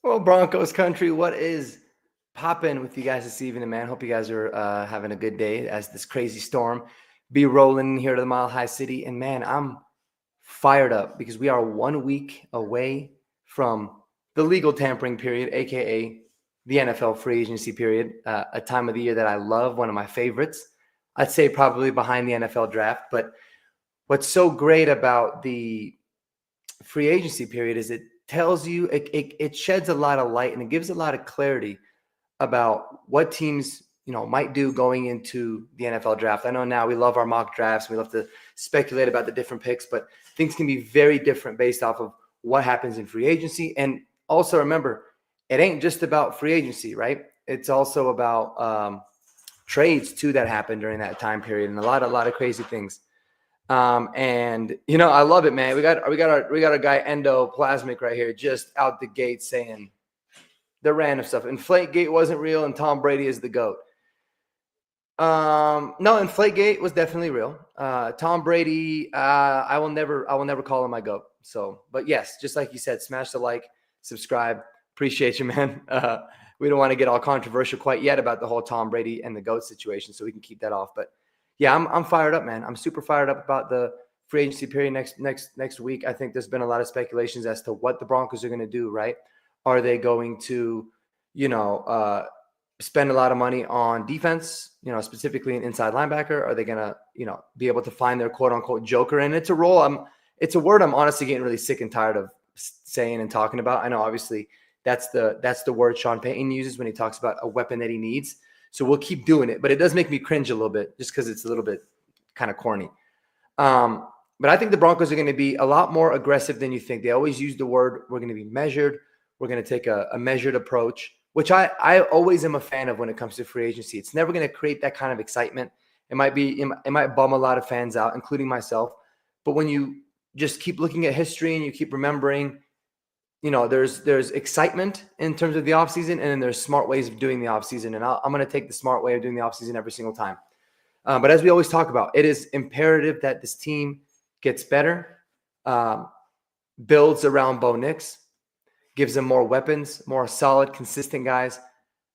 Well, Broncos country, what is popping with you guys this evening, man? Hope you guys are having a good day as this crazy storm be rolling here to the Mile High City. And man, I'm fired up because we are 1 week away from the legal tampering period, aka the NFL free agency period, a time of the year that I love, one of my favorites. I'd say probably behind the NFL draft. But what's so great about the free agency period is it tells you it sheds a lot of light and it gives a lot of clarity about what teams might do going into the NFL draft. I know now we love our mock drafts, we love to speculate about the different picks, but things can be very different based off of what happens in free agency. And also remember, it ain't just about free agency, right? It's also about trades too that happen during that time period, and a lot of crazy things. And I love it, man. We got our guy Endoplasmic right here, just out the gate saying the random stuff. Inflategate wasn't real, and Tom Brady is the GOAT. No, Inflategate was definitely real. Tom Brady, I will never call him my GOAT. So, but yes, just like you said, smash the like, subscribe. Appreciate you, man. We don't want to get all controversial quite yet about the whole Tom Brady and the GOAT situation, so we can keep that off. But yeah, I'm fired up, man. I'm super fired up about the free agency period next week. I think there's been a lot of speculations as to what the Broncos are going to do, right? Are they going to, spend a lot of money on defense, specifically an inside linebacker? Are they going to, be able to find their quote unquote joker? And it's a role. It's a word I'm honestly getting really sick and tired of saying and talking about. I know obviously that's the word Sean Payton uses when he talks about a weapon that he needs. So we'll keep doing it, but it does make me cringe a little bit just because it's a little bit kind of corny. But I think the Broncos are going to be a lot more aggressive than you think. They always use the word, we're going to be measured. We're going to take a measured approach, which I always am a fan of when it comes to free agency. It's never going to create that kind of excitement. It might bum a lot of fans out, including myself. But when you just keep looking at history and you keep remembering, there's excitement in terms of the offseason, and then there's smart ways of doing the offseason. And I'm going to take the smart way of doing the offseason every single time. But as we always talk about, it is imperative that this team gets better, builds around Bo Nix, gives them more weapons, more solid, consistent guys.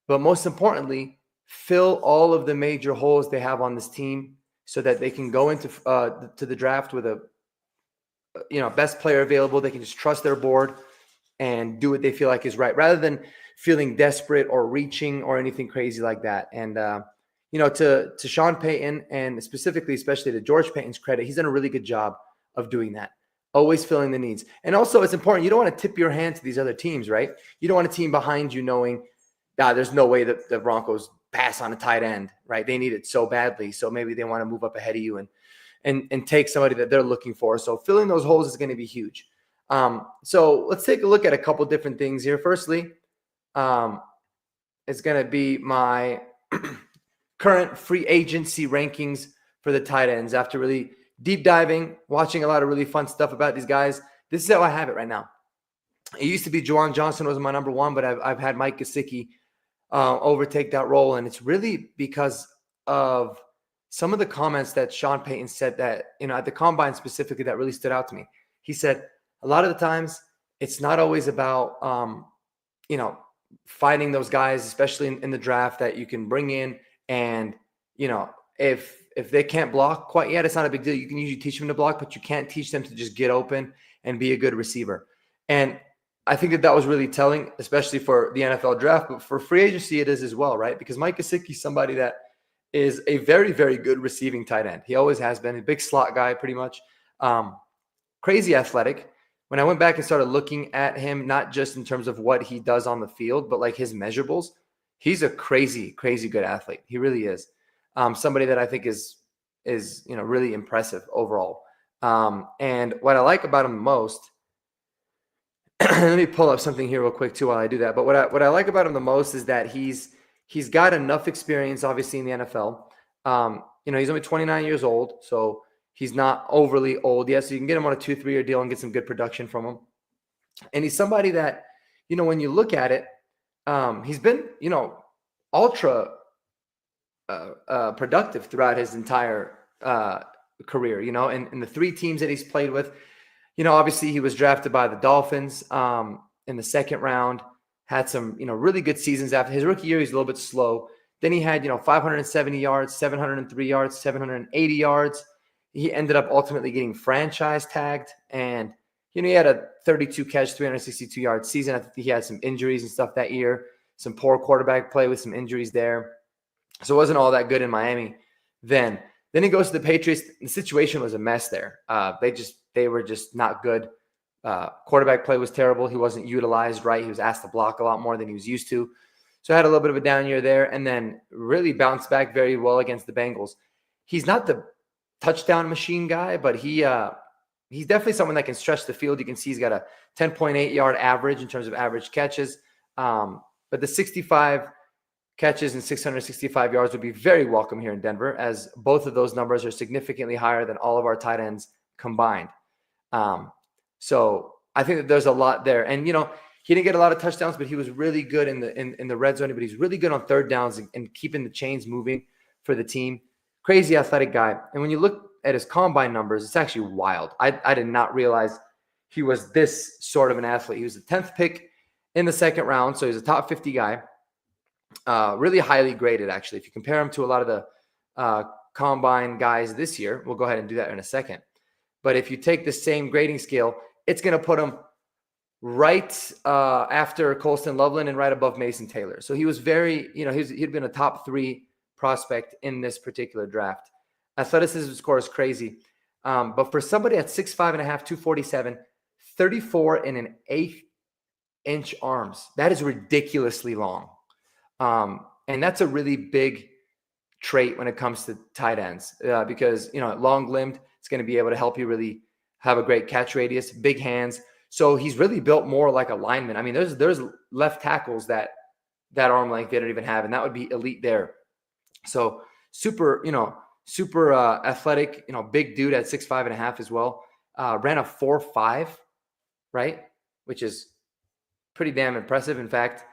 But most importantly, fill all of the major holes they have on this team so that they can go into to the draft with a best player available. They can just trust their board and do what they feel like is right, rather than feeling desperate or reaching or anything crazy like that. And to Sean Payton, and especially to George Payton's credit, he's done a really good job of doing that. Always filling the needs. And also it's important. You don't want to tip your hand to these other teams, right? You don't want a team behind you knowing there's no way that the Broncos pass on a tight end, right? They need it so badly. So maybe they want to move up ahead of you and take somebody that they're looking for. So filling those holes is going to be huge. So let's take a look at a couple different things here. Firstly, it's going to be my current free agency rankings for the tight ends after really deep diving, watching a lot of really fun stuff about these guys. This is how I have it right now. It used to be Juwan Johnson was my number one, but I've had Mike Gesicki overtake that role. And it's really because of some of the comments that Sean Payton said that, at the combine specifically, that really stood out to me. He said, a lot of the times it's not always about, finding those guys, especially in the draft, that you can bring in and, if they can't block quite yet, it's not a big deal. You can usually teach them to block, but you can't teach them to just get open and be a good receiver. And I think that was really telling, especially for the NFL draft, but for free agency, it is as well, right? Because Mike Gesicki is somebody that is a very, very good receiving tight end. He always has been a big slot guy, pretty much. Crazy athletic. When I went back and started looking at him, not just in terms of what he does on the field, but like his measurables, he's a crazy, crazy good athlete. He really is. Somebody that I think is really impressive overall. And what I like about him most, let me pull up something here real quick too while I do that. But what I like about him the most is that he's got enough experience, obviously, in the NFL. He's only 29 years old, so he's not overly old. Yeah, so you can get him on a 2-3 year deal and get some good production from him. And he's somebody that, when you look at it, he's been, ultra productive throughout his entire career, and the three teams that he's played with. Obviously he was drafted by the Dolphins in the second round, had some, really good seasons after his rookie year. He's a little bit slow. Then he had, 570 yards, 703 yards, 780 yards. He ended up ultimately getting franchise tagged, and he had a 32 catch, 362 yard season. I think he had some injuries and stuff that year, some poor quarterback play with some injuries there. So it wasn't all that good in Miami then. Then he goes to the Patriots. The situation was a mess there. They were just not good. Quarterback play was terrible. He wasn't utilized right. He was asked to block a lot more than he was used to. So I had a little bit of a down year there, and then really bounced back very well against the Bengals. He's not the touchdown machine guy, but he's definitely someone that can stretch the field. You can see he's got a 10.8 yard average in terms of average catches. But the 65 catches and 665 yards would be very welcome here in Denver, as both of those numbers are significantly higher than all of our tight ends combined. So I think that there's a lot there. And, he didn't get a lot of touchdowns, but he was really good in the red zone. But he's really good on third downs and keeping the chains moving for the team. Crazy athletic guy. And when you look at his combine numbers, it's actually wild. I did not realize he was this sort of an athlete. He was the 10th pick in the second round, so he's a top 50 guy. Really highly graded, actually. If you compare him to a lot of the combine guys this year, we'll go ahead and do that in a second. But if you take the same grading scale, it's going to put him right after Colston Loveland and right above Mason Taylor. So he was very, he'd been a top 3 prospect in this particular draft. Athleticism score is crazy. But for somebody at 6'5.5", 247, 34 and an 1/8 inch arms, that is ridiculously long. And that's a really big trait when it comes to tight ends, because, long limbed, it's going to be able to help you really have a great catch radius, big hands. So he's really built more like a lineman. I mean, there's left tackles that arm length they don't even have, and that would be elite there. So super athletic, big dude at 6'5.5" as well. Ran a 4.5, right? Which is pretty damn impressive. In fact,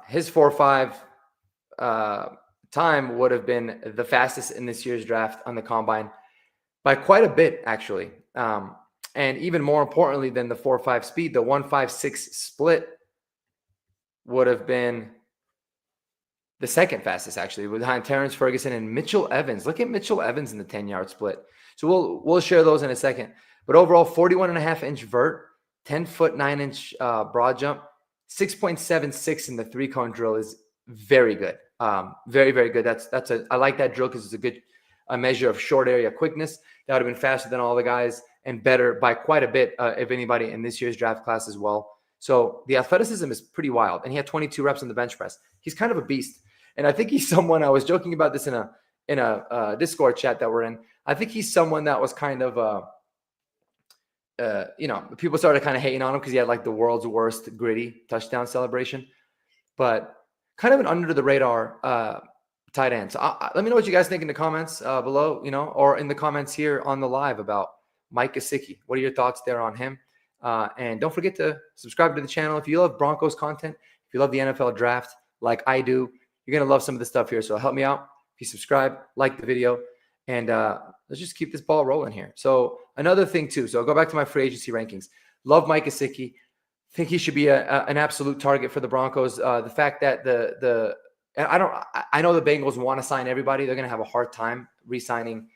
his 4.5 time would have been the fastest in this year's draft on the combine by quite a bit, actually. And even more importantly than the 4.5 speed, the 1.56 split would have been the second fastest, actually, behind Terrence Ferguson and Mitchell Evans. Look at Mitchell Evans in the 10-yard split. So we'll share those in a second. But overall, 41.5 inch vert, 10 foot 9 inch broad jump, 6.76 in the 3-cone drill is very good. Very, very good. I like that drill because it's a good measure of short area quickness. That would have been faster than all the guys and better by quite a bit, if anybody, in this year's draft class as well. So the athleticism is pretty wild. And he had 22 reps on the bench press. He's kind of a beast. And I think he's someone, I was joking about this in a Discord chat that we're in. I think he's someone that was kind of, people started kind of hating on him because he had like the world's worst gritty touchdown celebration, but kind of an under the radar tight end. So let me know what you guys think in the comments below, or in the comments here on the live about Mike Gesicki. What are your thoughts there on him? And don't forget to subscribe to the channel. If you love Broncos content, if you love the NFL draft like I do, you're going to love some of the stuff here. So help me out. If you subscribe, like the video, and let's just keep this ball rolling here. So another thing too. So I'll go back to my free agency rankings. Love Mike Gesicki. Think he should be an absolute target for the Broncos. The fact that I know the Bengals want to sign everybody. They're going to have a hard time re-signing,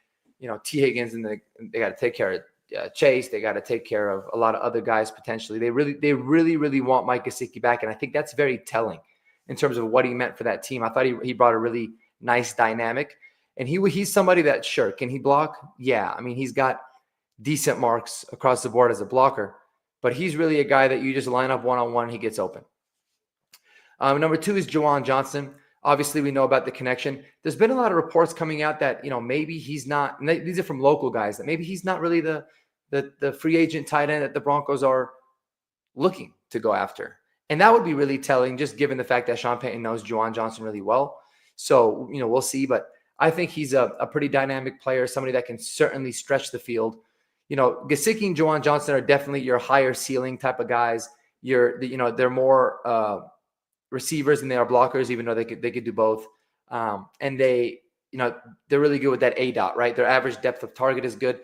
T. Higgins, and they got to take care of Chase. They got to take care of a lot of other guys potentially. They really want Mike Gesicki back, and I think that's very telling in terms of what he meant for that team. I thought he brought a really nice dynamic, and he's somebody that, sure, can he block? Yeah, I mean, he's got decent marks across the board as a blocker, but he's really a guy that you just line up one-on-one, he gets open. Number 2 is Juwan Johnson. Obviously, we know about the connection. There's been a lot of reports coming out that, maybe he's not, and these are from local guys, that maybe he's not really the free agent tight end that the Broncos are looking to go after. And that would be really telling, just given the fact that Sean Payton knows Juwan Johnson really well. So, we'll see. But I think he's a pretty dynamic player, somebody that can certainly stretch the field. Gesicki and Juwan Johnson are definitely your higher ceiling type of guys. They're more receivers than they are blockers, even though they could do both. And they're really good with that ADOT, right? Their average depth of target is good.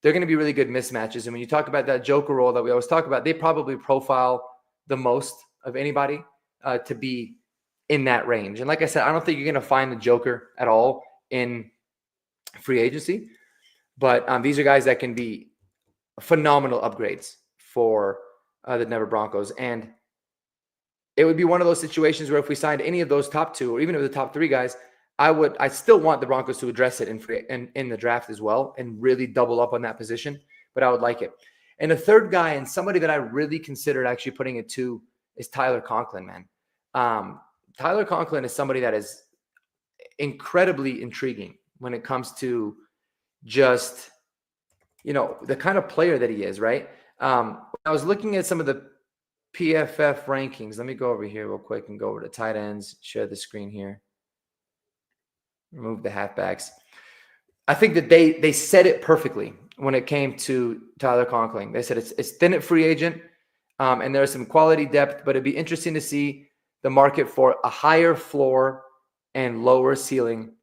They're going to be really good mismatches. And when you talk about that joker role that we always talk about, they probably profile the most of anybody to be in that range. And like I said, I don't think you're going to find the Joker at all in free agency, but these are guys that can be phenomenal upgrades for the Denver Broncos. And it would be one of those situations where if we signed any of those top two, or even of the top three guys, I still want the Broncos to address it in the draft as well and really double up on that position, but I would like it. And a third guy, and somebody that I really considered actually putting it to, is Tyler Conklin, man. Tyler Conklin is somebody that is incredibly intriguing when it comes to just, the kind of player that he is, right? I was looking at some of the PFF rankings. Let me go over here real quick and go over to tight ends, share the screen here. Remove the halfbacks. I think that they said it perfectly when it came to Tyler Conklin. They said it's thin at free agent, and there's some quality depth, but it'd be interesting to see the market for a higher floor and lower ceiling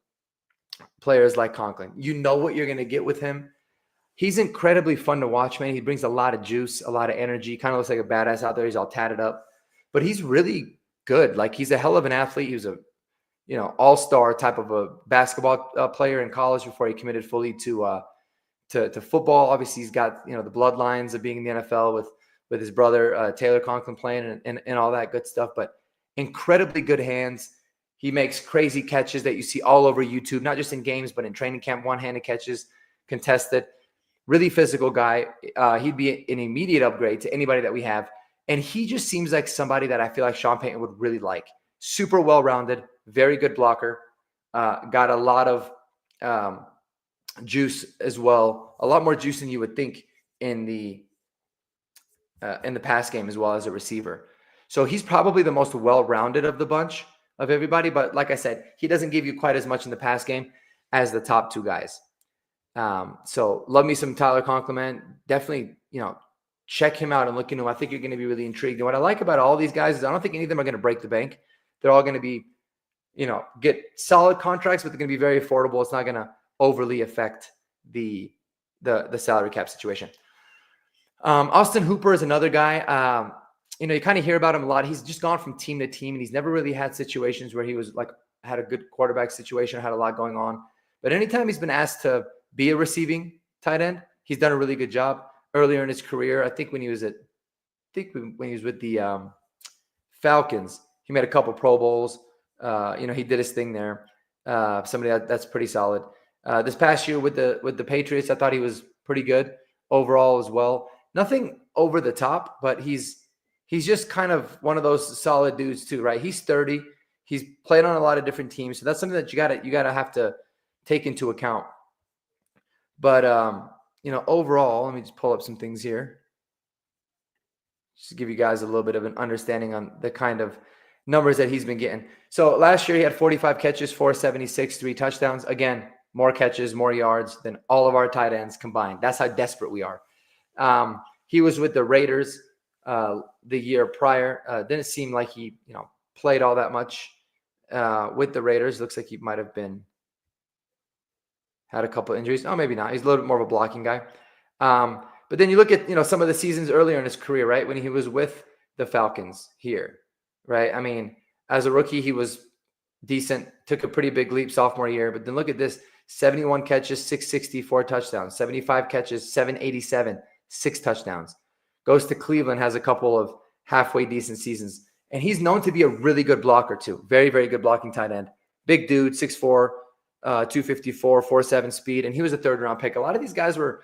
players like Conklin. You know what you're going to get with him. He's incredibly fun to watch, man. He brings a lot of juice, a lot of energy. Kind of looks like a badass out there. He's all tatted up, but he's really good. Like, he's a hell of an athlete. He was a all-star type of a basketball player in college before he committed fully to football. Obviously, he's got the bloodlines of being in the NFL with his brother Taylor Conklin playing and all that good stuff. But incredibly good hands. He makes crazy catches that you see all over YouTube, not just in games, but in training camp. One-handed catches, contested. Really physical guy. He'd be an immediate upgrade to anybody that we have. And he just seems like somebody that I feel like Sean Payton would really like. Super well-rounded, very good blocker. Got a lot of juice as well. A lot more juice than you would think in the pass game as well as a receiver. So he's probably the most well-rounded of the bunch of everybody. But like I said, he doesn't give you quite as much in the pass game as the top two guys. So love me some Tyler Conklin. Definitely, check him out and look into him. I think you're going to be really intrigued. And what I like about all these guys is I don't think any of them are going to break the bank. They're all going to be, get solid contracts, but they're going to be very affordable. It's not going to overly affect the salary cap situation. Austin Hooper is another guy. You kind of hear about him a lot. He's just gone from team to team, and he's never really had situations where he was had a good quarterback situation, had a lot going on. But anytime he's been asked to be a receiving tight end, he's done a really good job. Earlier in his career, I think when he was with the Falcons, he made a couple Pro Bowls. He did his thing there. Somebody that's pretty solid. This past year with the Patriots, I thought he was pretty good overall as well. Nothing over the top, but he's just kind of one of those solid dudes too, right? He's 30. He's played on a lot of different teams, so that's something that you gotta have to take into account. But overall, let me just pull up some things here, just to give you guys a little bit of an understanding on the kind of numbers that he's been getting. So last year he had 45 catches, 476, 3 touchdowns. Again, more catches, more yards than all of our tight ends combined. That's how desperate we are. He was with the Raiders the year prior. Didn't seem like he played all that much with the Raiders. Looks like he might have had a couple injuries. Oh, maybe not. He's a little bit more of a blocking guy. But then you look at some of the seasons earlier in his career, right, when he was with the Falcons here, right? I mean, as a rookie, he was decent, took a pretty big leap sophomore year. But then look at this: 71 catches, 664 touchdowns, 75 catches, 787, 6 touchdowns. Goes to Cleveland, has a couple of halfway decent seasons. And he's known to be a really good blocker too. Very, very good blocking tight end. Big dude, 6'4", 254, 4.7 speed. And he was a third-round pick. A lot of these guys were,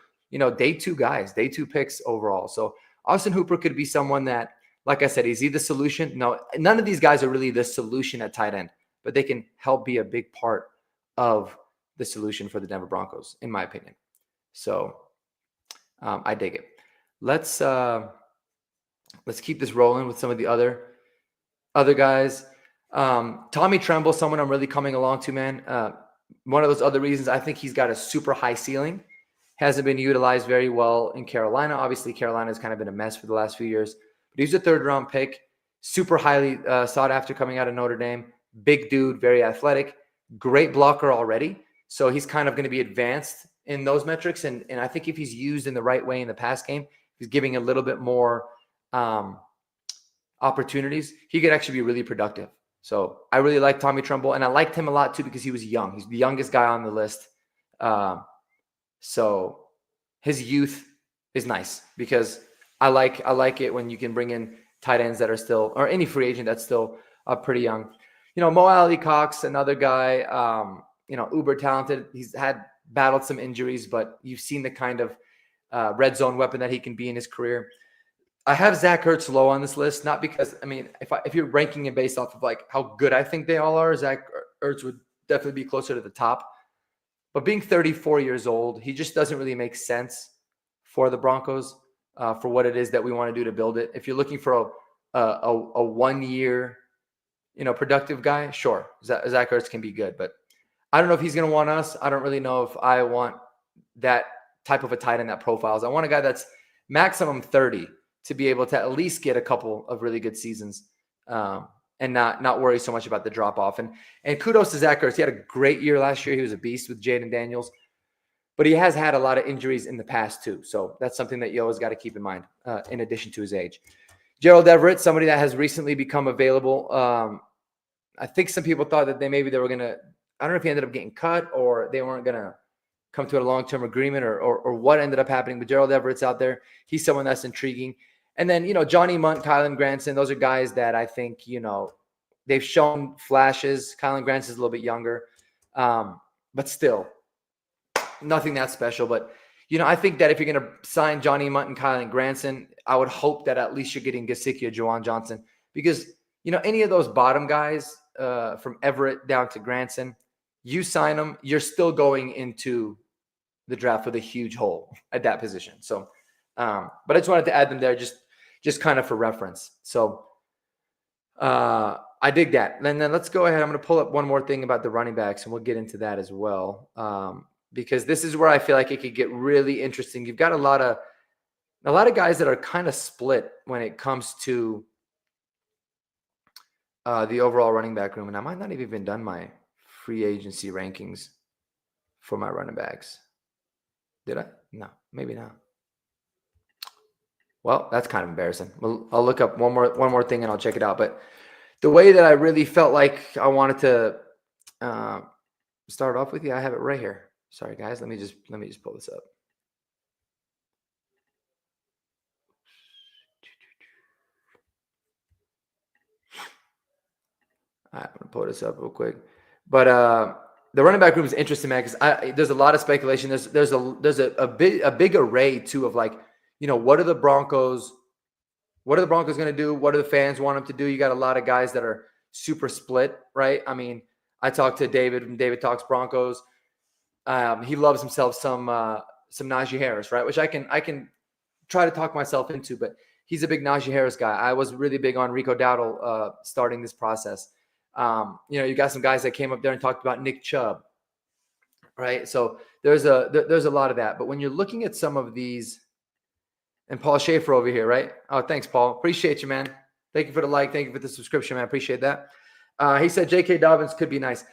day 2 guys, day 2 picks overall. So Austin Hooper could be someone that, like I said, is he the solution? No, none of these guys are really the solution at tight end, but they can help be a big part of the solution for the Denver Broncos, in my opinion. So I dig it. Let's keep this rolling with some of the other guys. Tommy Tremble, someone I'm really coming along to, man. One of those other reasons I think he's got a super high ceiling. Hasn't been utilized very well in Carolina. Obviously, Carolina's kind of been a mess for the last few years. But he's a third-round pick, super highly sought after coming out of Notre Dame. Big dude, very athletic, great blocker already. So he's kind of going to be advanced in those metrics. And I think if he's used in the right way in the pass game, he's giving a little bit more opportunities, he could actually be really productive. So I really like Tommy Tremble, and I liked him a lot too because he was young. He's the youngest guy on the list. So his youth is nice because I like it when you can bring in tight ends that are still, or any free agent that's still pretty young. Mo Alley Cox, another guy, uber talented. He's battled some injuries, but you've seen the kind of red zone weapon that he can be in his career. I have Zach Ertz low on this list, not because, if you're ranking it based off of like how good I think they all are, Zach Ertz would definitely be closer to the top. But being 34 years old, he just doesn't really make sense for the Broncos for what it is that we want to do to build it. If you're looking for a 1 year, productive guy, sure, Zach Ertz can be good. But I don't know if he's going to want us. I don't really know if I want that type of a tight end that profiles. I want a guy that's maximum 30 to be able to at least get a couple of really good seasons and not worry so much about the drop off. And kudos to Zach Ertz. He had a great year last year. He was a beast with Jaden Daniels, but he has had a lot of injuries in the past too. So that's something that you always got to keep in mind in addition to his age. Gerald Everett, somebody that has recently become available. I think some people thought that they were going to, I don't know if he ended up getting cut or they weren't going to come to a long-term agreement or what ended up happening, but Gerald Everett's out there. He's someone that's intriguing. And then, Johnny Munt, Kylan Granson, those are guys that I think, they've shown flashes. Kylan Granson's a little bit younger, but still nothing that special. But, I think that if you're going to sign Johnny Munt and Kylan Granson, I would hope that at least you're getting Gesicki or Juwan Johnson because, any of those bottom guys from Everett down to Granson, you sign them, you're still going into the draft with a huge hole at that position. So, but I just wanted to add them there just kind of for reference. So I dig that. And then let's go ahead. I'm going to pull up one more thing about the running backs, and we'll get into that as well. Because this is where I feel like it could get really interesting. You've got a lot of guys that are kind of split when it comes to the overall running back room. And I might not have even done my free agency rankings for my running backs. Did I? No, maybe not. Well, that's kind of embarrassing. Well, I'll look up one more thing and I'll check it out. But the way that I really felt like I wanted to start off with, I have it right here. Sorry, guys. Let me just pull this up. All right, I'm gonna pull this up real quick. But the running back room is interesting, man, because there's a lot of speculation. There's a big array too of like, what are the Broncos going to do? What do the fans want them to do? You got a lot of guys that are super split, right? I talked to David and David talks Broncos. He loves himself some Najee Harris, right? Which I can try to talk myself into, but he's a big Najee Harris guy. I was really big on Rico Dowdle starting this process. You got some guys that came up there and talked about Nick Chubb, right? So there's a lot of that. But when you're looking at some of these, and Paul Schaefer over here, right? Oh, thanks, Paul. Appreciate you, man. Thank you for the like. Thank you for the subscription, man. Appreciate that. He said J.K. Dobbins could be nice.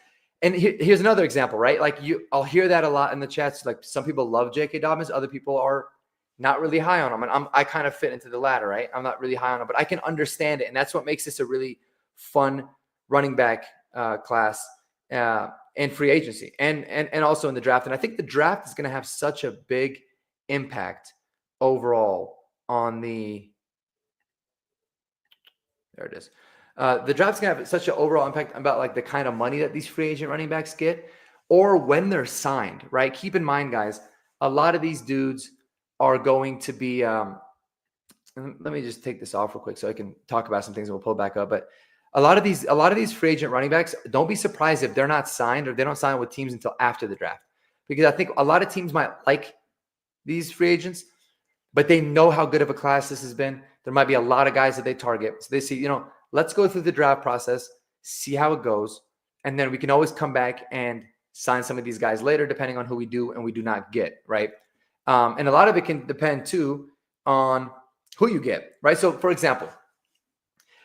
And here's another example, right? Like I'll hear that a lot in the chats. Like some people love J.K. Dobbins. Other people are not really high on him. And I kind of fit into the latter, right? I'm not really high on him, but I can understand it. And that's what makes this a really fun running back class and free agency and also in the draft. And I think the draft is going to have such a big impact overall on there it is. The draft's going to have such an overall impact about like the kind of money that these free agent running backs get or when they're signed, right? Keep in mind, guys, a lot of these dudes are going to be, let me just take this off real quick so I can talk about some things and we'll pull it back up. But a lot of these free agent running backs, don't be surprised if they're not signed or they don't sign with teams until after the draft, because I think a lot of teams might like these free agents, but they know how good of a class this has been. There might be a lot of guys that they target. So they see, let's go through the draft process, see how it goes. And then we can always come back and sign some of these guys later, depending on who we do and we do not get, right? And a lot of it can depend too on who you get, right? So for example,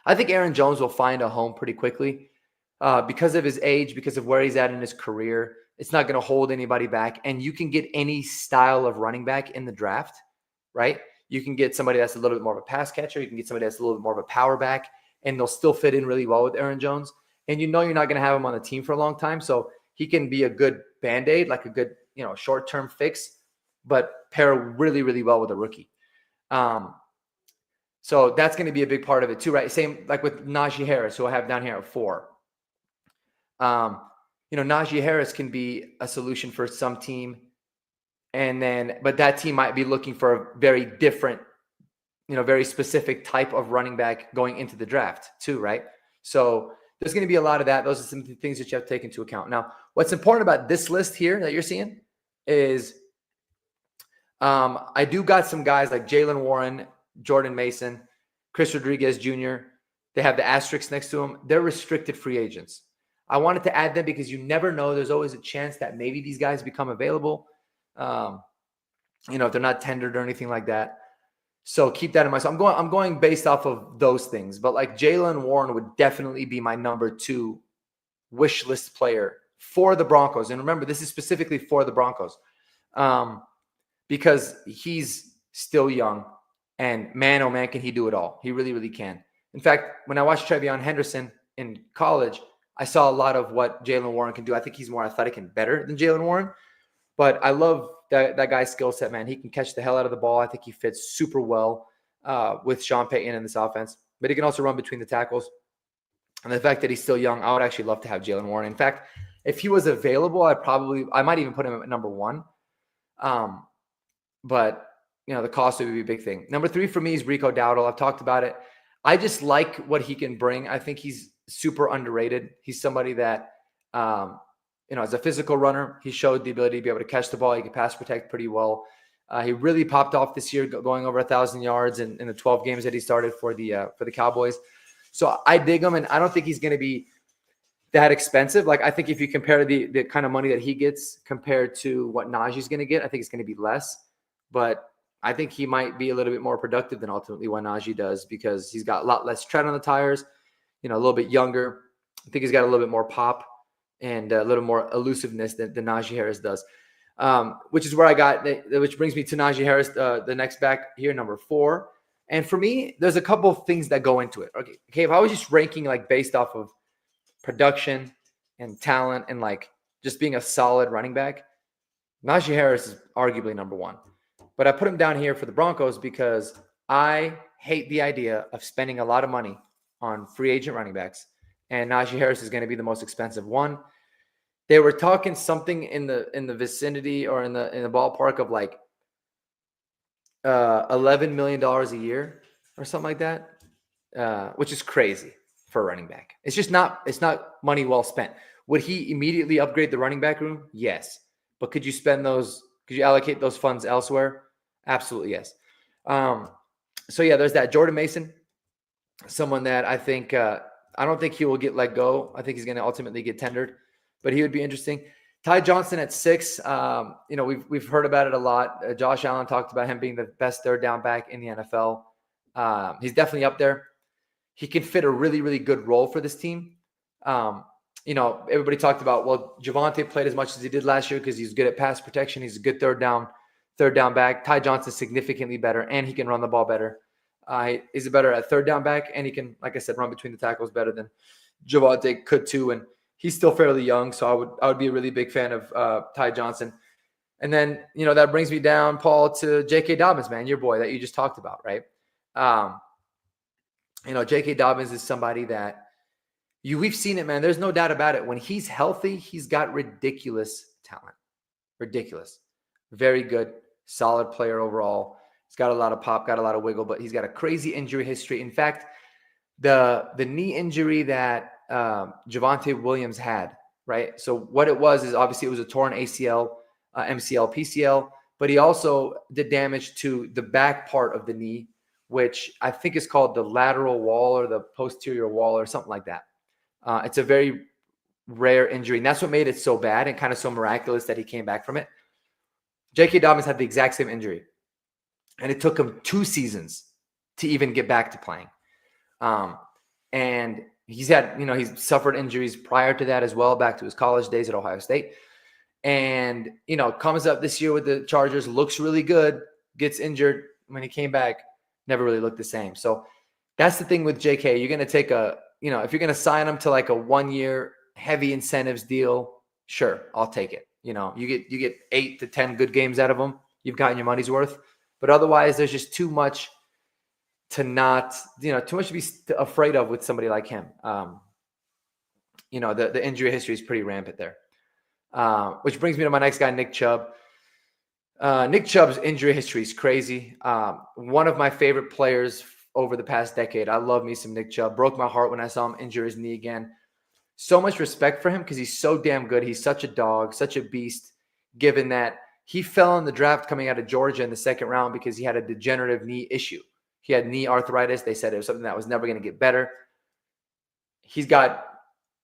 I think Aaron Jones will find a home pretty quickly because of his age, because of where he's at in his career. It's not going to hold anybody back. And you can get any style of running back in the draft, right? You can get somebody that's a little bit more of a pass catcher. You can get somebody that's a little bit more of a power back, and they'll still fit in really well with Aaron Jones. And you're not going to have him on the team for a long time. So he can be a good Band-Aid, like a good, short-term fix, but pair really, really well with a rookie. So that's going to be a big part of it too, right? Same like with Najee Harris, who I have down here at 4. Najee Harris can be a solution for some team. But that team might be looking for a very different, very specific type of running back going into the draft too, right? So there's going to be a lot of that. Those are some things that you have to take into account. Now, what's important about this list here that you're seeing is I do got some guys like Jaylen Warren, Jordan Mason, Chris Rodriguez Jr. They have the asterisks next to them. They're restricted free agents. I wanted to add them because you never know. There's always a chance that maybe these guys become available. If they're not tendered or anything like that. So keep that in mind. So I'm going based off of those things. But like Jaylen Warren would definitely be my number 2 wish list player for the Broncos. And remember, this is specifically for the Broncos. Because he's still young. And man, oh man, can he do it all. He really, really can. In fact, when I watched Trevion Henderson in college, I saw a lot of what Jaylen Warren can do. I think he's more athletic and better than Jaylen Warren. But I love that guy's skill set, man. He can catch the hell out of the ball. I think he fits super well with Sean Payton in this offense. But he can also run between the tackles. And the fact that he's still young, I would actually love to have Jaylen Warren. In fact, if he was available, I might even put him at number 1. But, the cost would be a big thing. Number 3 for me is Rico Dowdle. I've talked about it. I just like what he can bring. I think he's super underrated. He's somebody that as a physical runner, he showed the ability to be able to catch the ball. He can pass protect pretty well. He really popped off this year, going over 1,000 yards in the 12 games that he started for the Cowboys. So I dig him, and I don't think he's going to be that expensive. Like I think if you compare the kind of money that he gets compared to what Najee's going to get, I think it's going to be less. But I think he might be a little bit more productive than ultimately what Najee does because he's got a lot less tread on the tires, a little bit younger. I think he's got a little bit more pop and a little more elusiveness than Najee Harris does, which is where I got, which brings me to Najee Harris, the next back here, number 4. And for me, there's a couple of things that go into it. Okay, if I was just ranking like based off of production and talent and like just being a solid running back, Najee Harris is arguably number 1. But I put him down here for the Broncos because I hate the idea of spending a lot of money on free agent running backs. And Najee Harris is going to be the most expensive one. They were talking something in the vicinity or in the ballpark of like $11 million a year or something like that, which is crazy for a running back. It's not money well spent. Would he immediately upgrade the running back room? Yes. But could you allocate those funds elsewhere? Absolutely, yes. So yeah, there's that. Jordan Mason, someone that I think I don't think he will get let go. I think he's going to ultimately get tendered, but he would be interesting. Ty Johnson at 6. We've heard about it a lot. Josh Allen talked about him being the best third down back in the NFL. He's definitely up there. He can fit a really, really good role for this team. Everybody talked about, well, Javonte played as much as he did last year because he's good at pass protection. He's a good third down back. Ty Johnson's significantly better, and he can run the ball better. He's better at third down back, and he can, like I said, run between the tackles better than Javonte could too. And he's still fairly young, so I would be a really big fan of Ty Johnson. And then, that brings me down, Paul, to J.K. Dobbins, man, your boy that you just talked about, right? J.K. Dobbins is somebody that we've seen it, man. There's no doubt about it. When he's healthy, he's got ridiculous talent. Ridiculous. Very good, solid player overall. He's got a lot of pop, got a lot of wiggle, but he's got a crazy injury history. In fact, the knee injury that Javonte Williams had, right? So what it was is obviously it was a torn ACL, MCL, PCL, but he also did damage to the back part of the knee, which I think is called the lateral wall or the posterior wall or something like that. It's a very rare injury, and that's what made it so bad and kind of so miraculous that he came back from it. J.K. Dobbins had the exact same injury, and it took him 2 seasons to even get back to playing. And he's had, he's suffered injuries prior to that as well, back to his college days at Ohio State. And, comes up this year with the Chargers, looks really good, gets injured, when he came back, never really looked the same. So that's the thing with JK. You're going to take if you're going to sign him to like a 1-year heavy incentives deal, sure, I'll take it. You get 8 to 10 good games out of him. You've gotten your money's worth. But otherwise, there's just too much to too much to be afraid of with somebody like him. The injury history is pretty rampant there. Which brings me to my next guy, Nick Chubb. Nick Chubb's injury history is crazy. One of my favorite players over the past decade. I love me some Nick Chubb. Broke my heart when I saw him injure his knee again. So much respect for him because he's so damn good. He's such a dog, such a beast, given that he fell in the draft coming out of Georgia in the second round because he had a degenerative knee issue. He had knee arthritis. They said it was something that was never going to get better. He's got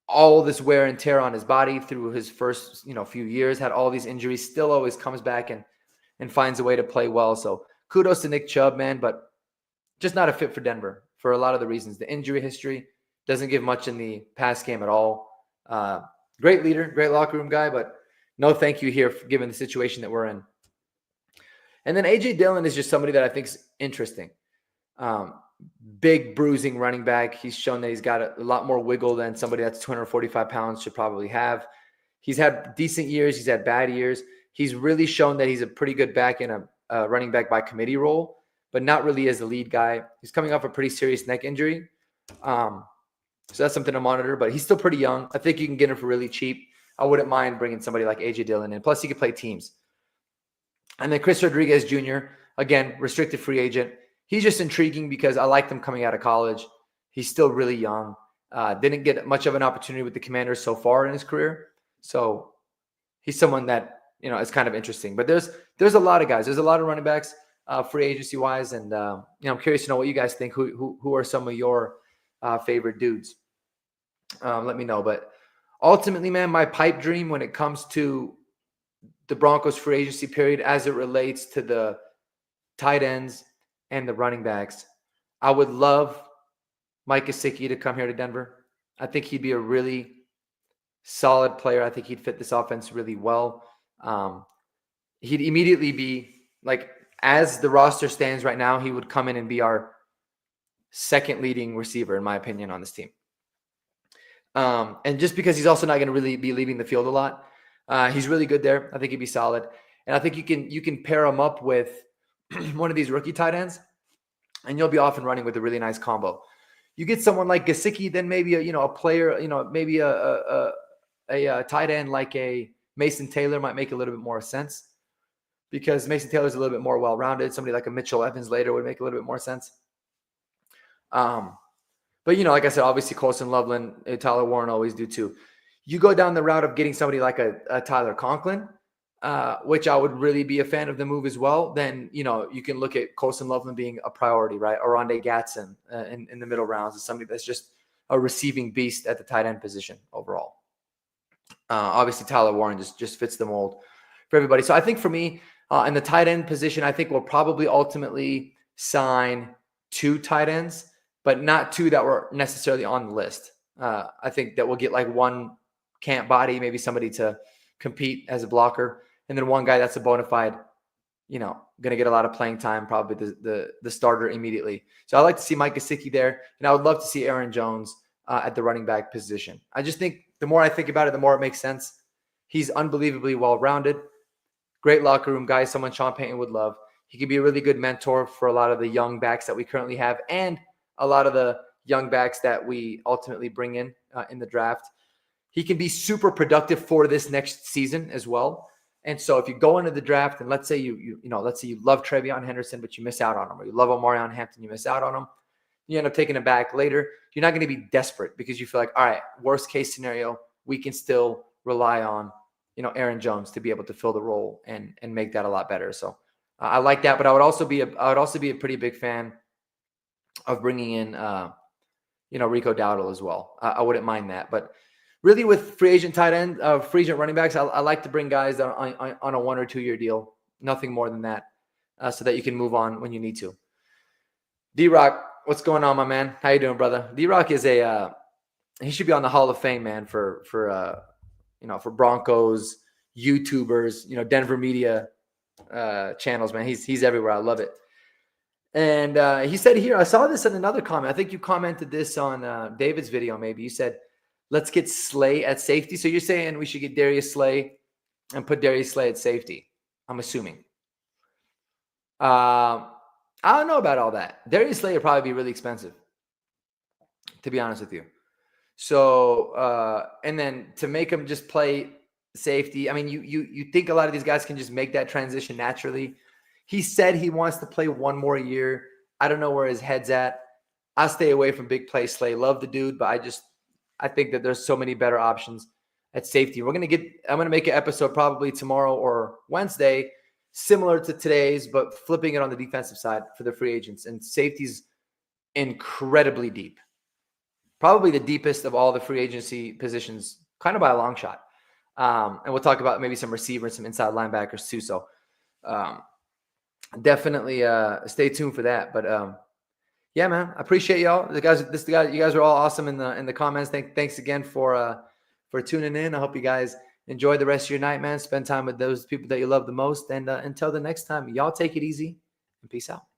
all this wear and tear on his body through his first, few years, had all these injuries, still always comes back and finds a way to play well. So kudos to Nick Chubb, man, but just not a fit for Denver for a lot of the reasons. The injury history doesn't give much in the pass game at all. Great leader, great locker room guy, but no thank you here given the situation that we're in. And then A.J. Dillon is just somebody that I think is interesting. Big bruising running back. He's shown that he's got a lot more wiggle than somebody that's 245 pounds should probably have. He's had decent years. He's had bad years. He's really shown that he's a pretty good back in a running back by committee role, but not really as the lead guy. He's coming off a pretty serious neck injury. So that's something to monitor, but he's still pretty young. I think you can get him for really cheap. I wouldn't mind bringing somebody like A.J. Dillon in. Plus, he could play teams. And then Chris Rodriguez Jr., again, restricted free agent. He's just intriguing because I liked him coming out of college. He's still really young. Didn't get much of an opportunity with the Commanders so far in his career. So he's someone that, is kind of interesting. But there's a lot of guys. There's a lot of running backs free agency-wise. And, I'm curious to know what you guys think. Who are some of your favorite dudes? Let me know. But ultimately, man, my pipe dream when it comes to the Broncos free agency period as it relates to the tight ends and the running backs, I would love Mike Gesicki to come here to Denver. I think he'd be a really solid player. I think he'd fit this offense really well. He'd immediately be like, as the roster stands right now, he would come in and be our second leading receiver, in my opinion, on this team. And just because he's also not going to really be leaving the field a lot, he's really good there. I think he'd be solid. And I think you can pair him up with one of these rookie tight ends, and you'll be off and running with a really nice combo. You get someone like Gesicki, then maybe a player, maybe a tight end like a Mason Taylor might make a little bit more sense because Mason Taylor's a little bit more well-rounded. Somebody like a Mitchell Evans later would make a little bit more sense. But like I said, obviously Colson Loveland, Tyler Warren always do too. You go down the route of getting somebody like a Tyler Conklin, which I would really be a fan of the move as well. Then, you can look at Colson Loveland being a priority, right? Oronde Gatson in the middle rounds is somebody that's just a receiving beast at the tight end position overall. Obviously, Tyler Warren just fits the mold for everybody. So I think for me, in the tight end position, I think we'll probably ultimately sign 2 tight ends, but not 2 that were necessarily on the list. I think that we'll get like one camp body, maybe somebody to compete as a blocker, and then one guy that's a bona fide, going to get a lot of playing time, probably the starter immediately. So I like to see Mike Gesicki there, and I would love to see Aaron Jones at the running back position. I just think the more I think about it, the more it makes sense. He's unbelievably well-rounded, great locker room guy, someone Sean Payton would love. He could be a really good mentor for a lot of the young backs that we currently have and a lot of the young backs that we ultimately bring in the draft. He can be super productive for this next season as well. And so if you go into the draft and let's say you love Trevion Henderson, but you miss out on him, or you love Omarion Hampton, you miss out on him, you end up taking him back later. You're not going to be desperate because you feel like, all right, worst case scenario, we can still rely on, Aaron Jones to be able to fill the role and make that a lot better. So I like that, but I would also be a pretty big fan of bringing in, Rico Dowdle as well. I wouldn't mind that, but really with free agent tight end, free agent running backs, I like to bring guys that are on a 1 or 2 year deal, nothing more than that, so that you can move on when you need to. D-Rock, what's going on, my man? How you doing, brother? D-Rock is he should be on the Hall of Fame, man, for Broncos, YouTubers, Denver media channels, man. He's everywhere. I love it. And he said here, I saw this in another comment. I think you commented this on David's video, maybe. You said, let's get Slay at safety. So you're saying we should get Darius Slay and put Darius Slay at safety, I'm assuming. I don't know about all that. Darius Slay would probably be really expensive, to be honest with you. So, and then to make him just play safety, I mean, you think a lot of these guys can just make that transition naturally. He said he wants to play one more year. I don't know where his head's at. I'll stay away from big play Slay. Love the dude, but I think that there's so many better options at safety. I'm going to make an episode probably tomorrow or Wednesday, similar to today's, but flipping it on the defensive side for the free agents. And safety's incredibly deep. Probably the deepest of all the free agency positions, kind of by a long shot. And we'll talk about maybe some receivers, some inside linebackers too. So definitely stay tuned for that. But yeah, man, I appreciate y'all. You guys are all awesome in the comments. Thanks again for tuning in. I hope you guys enjoy the rest of your night, man. Spend time with those people that you love the most. And until the next time, y'all take it easy and peace out.